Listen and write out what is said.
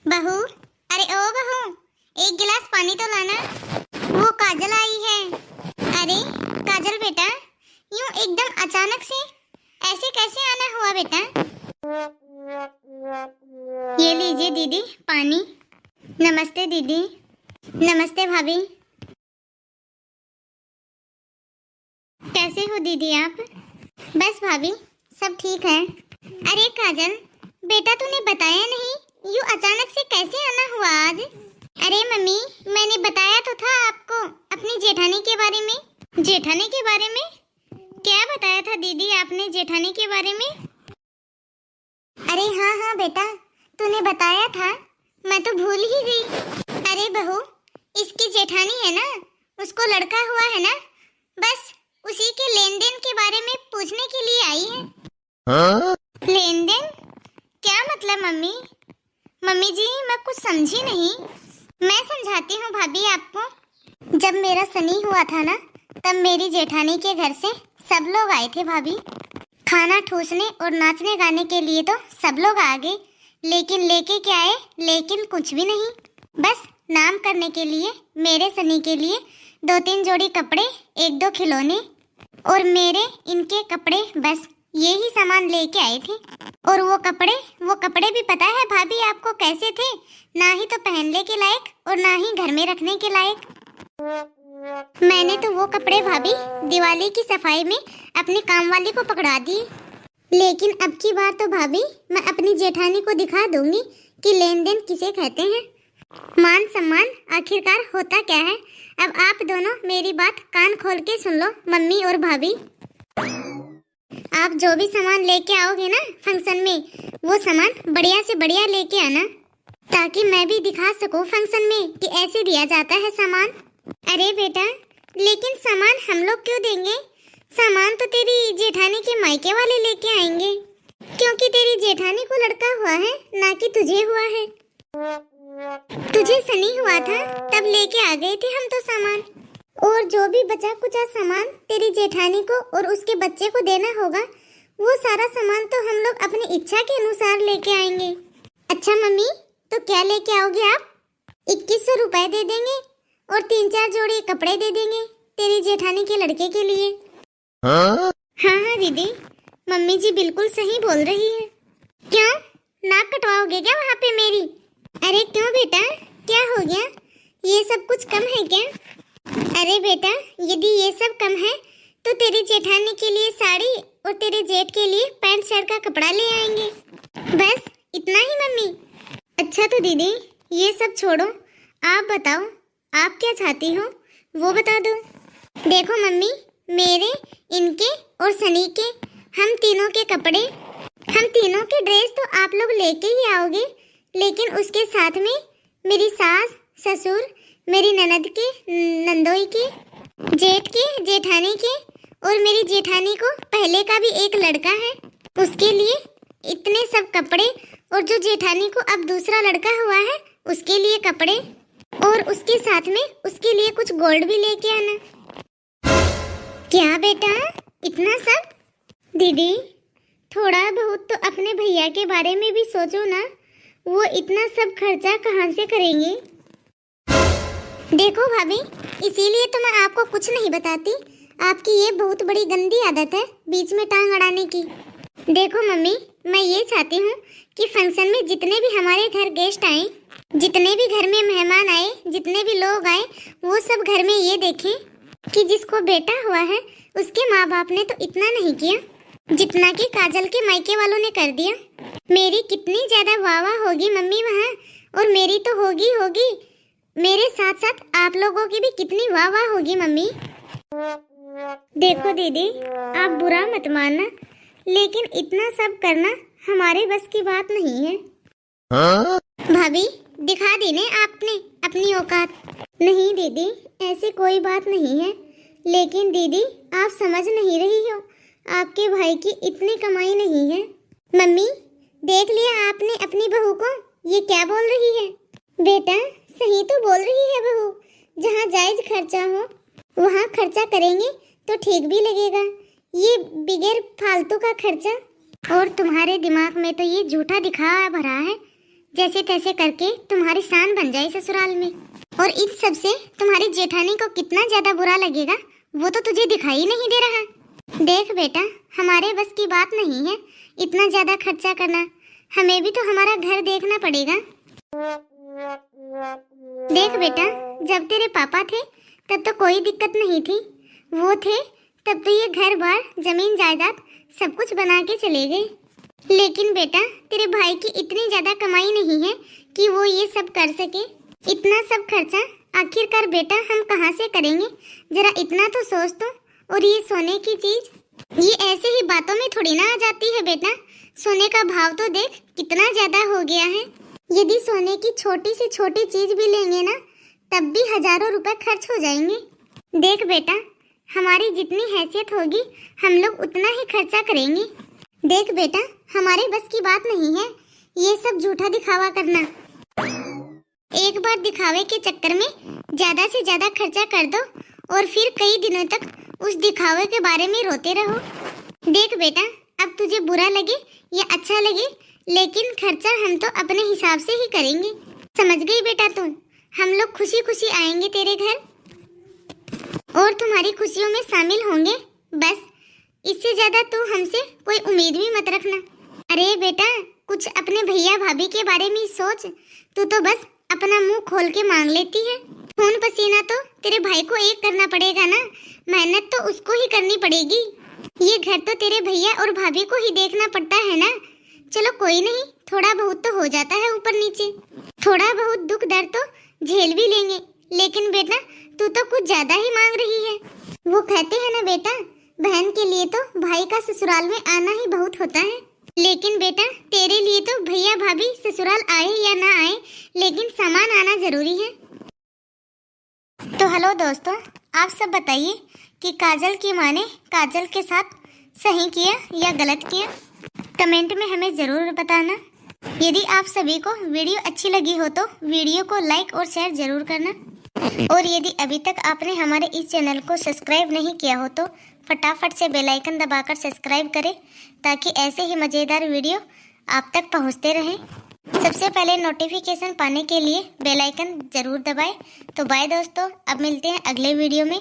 बहू, अरे ओ बहू, एक गिलास पानी तो लाना। वो काजल आई है। अरे काजल बेटा, यूं एकदम अचानक से ऐसे कैसे आना हुआ बेटा? ये लीजिए दीदी पानी। नमस्ते दीदी। नमस्ते भाभी। कैसे हो दीदी आप? बस भाभी सब ठीक है। अरे काजल बेटा, तूने बताया नहीं, यूं अचानक से कैसे आना हुआ आज? अरे मम्मी, मैंने बताया तो था आपको अपनी जेठानी के बारे में। जेठानी के बारे में? क्या बताया था दीदी आपने जेठानी के बारे में? अरे हाँ हाँ बेटा, तूने बताया था, मैं तो भूल ही गई। अरे बहू, इसकी जेठानी है ना, उसको लड़का हुआ है ना, बस उसी के लेन देन के बारे में पूछने के लिए आई है। हाँ? लेन देन? क्या मतलब मम्मी? मम्मी जी मैं कुछ समझी नहीं। मैं समझाती हूँ भाभी आपको। जब मेरा सनी हुआ था ना, तब मेरी जेठानी के घर से सब लोग आए थे भाभी। खाना ठूसने और नाचने गाने के लिए तो सब लोग आ गए, लेकिन लेके क्या आए? लेकिन कुछ भी नहीं। बस नाम करने के लिए मेरे सनी के लिए 2-3 जोड़ी कपड़े, 1-2 खिलौने और मेरे इनके कपड़े, बस यही सामान लेके आए थे। और वो कपड़े भी पता है भाभी आपको कैसे थे? ना ही तो पहनने के लायक और ना ही घर में रखने के लायक। मैंने तो वो कपड़े भाभी दिवाली की सफाई में अपनी कामवाली को पकड़ा दिए। लेकिन अब की बार तो भाभी मैं अपनी जेठानी को दिखा दूंगी कि लेन देन किसे कहते हैं। मान सम्मान आखिरकार होता क्या है। अब आप दोनों मेरी बात कान खोल के सुन लो, मम्मी और भाभी। आप जो भी सामान लेके आओगे ना फंक्शन में, वो सामान बढ़िया से बढ़िया लेके आना, ताकि मैं भी दिखा सकूं फंक्शन में कि ऐसे दिया जाता है सामान। अरे बेटा, लेकिन सामान हम लोग क्यों देंगे? सामान तो तेरी जेठानी के मायके वाले लेके आएंगे, क्योंकि तेरी जेठानी को लड़का हुआ है, ना कि तुझे हुआ है। तुझे सनी हुआ था तब लेके आ गए थे हम तो सामान, और जो भी बचा कुचा सामान तेरी जेठानी को और उसके बच्चे को देना होगा, वो सारा सामान तो हम लोग अपनी इच्छा के अनुसार लेके आएंगे। अच्छा मम्मी, तो क्या लेके आओगे आप? 2100 रुपए दे देंगे और 3-4 जोड़ी कपड़े दे देंगे तेरी जेठानी के लड़के के लिए। हाँ हाँ दीदी, मम्मी जी बिल्कुल सही बोल रही है। क्यों, नाक कटवाओगे क्या वहाँ पे मेरी? अरे क्यों बेटा, क्या हो गया? ये सब कुछ कम है क्या? अरे बेटा, यदि ये सब कम है तो तेरी जेठानी के लिए साड़ी और तेरे जेठ के लिए पैंट शर्ट का कपड़ा ले आएंगे। बस इतना ही मम्मी। अच्छा तो दीदी ये सब छोड़ो, आप बताओ आप क्या चाहती हो, वो बता दो। देखो मम्मी, मेरे, इनके और सनी के, हम तीनों के कपड़े, हम तीनों के ड्रेस तो आप लोग लेके ही आओगे, लेकिन उसके साथ में मेरी सास, ससुर, मेरी ननद के, नंदोई के, जेठ के, जेठानी के, और मेरी जेठानी को पहले का भी एक लड़का है, उसके लिए इतने सब कपड़े, और जो जेठानी को अब दूसरा लड़का हुआ है उसके लिए कपड़े, और उसके साथ में उसके लिए कुछ गोल्ड भी लेके आना। क्या बेटा, इतना सब? दीदी थोड़ा बहुत तो अपने भैया के बारे में भी सोचो ना, वो इतना सब खर्चा कहाँ से करेंगे? देखो भाभी, इसीलिए तो मैं आपको कुछ नहीं बताती। आपकी ये बहुत बड़ी गंदी आदत है बीच में टांग अड़ाने की। देखो मम्मी, मैं ये चाहती हूँ कि फंक्शन में जितने भी हमारे घर गेस्ट आए, जितने भी घर में मेहमान आए, जितने भी लोग आए, वो सब घर में ये देखें कि जिसको बेटा हुआ है उसके माँ बाप ने तो इतना नहीं किया जितना कि काजल के मायके वालों ने कर दिया। मेरी कितनी ज्यादा वाह वाह होगी मम्मी वहाँ, और मेरी तो होगी होगी, मेरे साथ साथ आप लोगों की भी कितनी वाह वाह होगी मम्मी। देखो दीदी, आप बुरा मत मानना, लेकिन इतना सब करना हमारे बस की बात नहीं है। भाभी दिखा दी ने आपने अपनी औकात। नहीं दीदी, ऐसी कोई बात नहीं है, लेकिन दीदी आप समझ नहीं रही हो, आपके भाई की इतनी कमाई नहीं है। मम्मी देख लिया आपने अपनी बहू को, ये क्या बोल रही है? बेटा सही तो बोल रही है बहू, जहाँ जायज खर्चा हो वहाँ खर्चा करेंगे तो ठीक भी लगेगा। ये बिगैर फालतू का खर्चा, और तुम्हारे दिमाग में तो ये झूठा दिखावा भरा है जैसे तैसे करके तुम्हारी शान बन जाए ससुराल में। और इन सब से तुम्हारी जेठानी को कितना ज्यादा बुरा लगेगा वो तो तुझे दिखाई नहीं दे रहा। देख बेटा, हमारे बस की बात नहीं है इतना ज्यादा खर्चा करना, हमें भी तो हमारा घर देखना पड़ेगा। देख बेटा, जब तेरे पापा थे तब तो कोई दिक्कत नहीं थी, वो थे तब तो ये घर बार जमीन जायदाद सब कुछ बना के चले गए। लेकिन बेटा, तेरे भाई की इतनी ज्यादा कमाई नहीं है कि वो ये सब कर सके। इतना सब खर्चा आखिरकार बेटा हम कहाँ से करेंगे, जरा इतना तो सोच तो। और ये सोने की चीज, ये ऐसे ही बातों में थोड़ी ना आ जाती है बेटा। सोने का भाव तो देख कितना ज्यादा हो गया है। यदि सोने की छोटी से छोटी चीज भी लेंगे ना तब भी हजारों रुपए खर्च हो जाएंगे। देख बेटा, हमारी जितनी हैसियत होगी हम लोग उतना ही खर्चा करेंगे। देख बेटा, हमारे बस की बात नहीं है ये सब झूठा दिखावा करना। एक बार दिखावे के चक्कर में ज्यादा से ज्यादा खर्चा कर दो और फिर कई दिनों तक उस दिखावे के बारे में रोते रहो। देख बेटा, अब तुझे बुरा लगे या अच्छा लगे, लेकिन खर्चा हम तो अपने हिसाब से ही करेंगे। समझ गई बेटा तू? हम लोग खुशी खुशी आएंगे तेरे घर और तुम्हारी खुशियों में शामिल होंगे। बस इससे ज्यादा तू हमसे कोई उम्मीद भी मत रखना। अरे बेटा, कुछ अपने भैया भाभी के बारे में सोच। तू तो बस अपना मुंह खोल के मांग लेती है। खून पसीना तो तेरे भाई को एक करना पड़ेगा ना, मेहनत तो उसको ही करनी पड़ेगी। ये घर तो तेरे भैया और भाभी को ही देखना पड़ता है ना। चलो कोई नहीं, थोड़ा बहुत तो हो जाता है ऊपर नीचे, थोड़ा बहुत दुख दर्द तो झेल भी लेंगे। लेकिन बेटा, तू तो कुछ ज्यादा ही मांग रही है। वो कहते हैं ना बेटा, बहन के लिए तो भाई का ससुराल में आना ही बहुत होता है। लेकिन बेटा, तेरे लिए तो भैया भाभी ससुराल आए या ना आए, लेकिन सामान आना जरूरी है। तो हेलो दोस्तों, आप सब बताइए कि काजल की माँ ने काजल के साथ सही किया या गलत किया? कमेंट में हमें ज़रूर बताना। यदि आप सभी को वीडियो अच्छी लगी हो तो वीडियो को लाइक और शेयर ज़रूर करना। और यदि अभी तक आपने हमारे इस चैनल को सब्सक्राइब नहीं किया हो तो फटाफट से बेल आइकन दबाकर सब्सक्राइब करें, ताकि ऐसे ही मज़ेदार वीडियो आप तक पहुंचते रहें। सबसे पहले नोटिफिकेशन पाने के लिए बेल आइकन ज़रूर दबाएं। तो बाय दोस्तों, अब मिलते हैं अगले वीडियो में।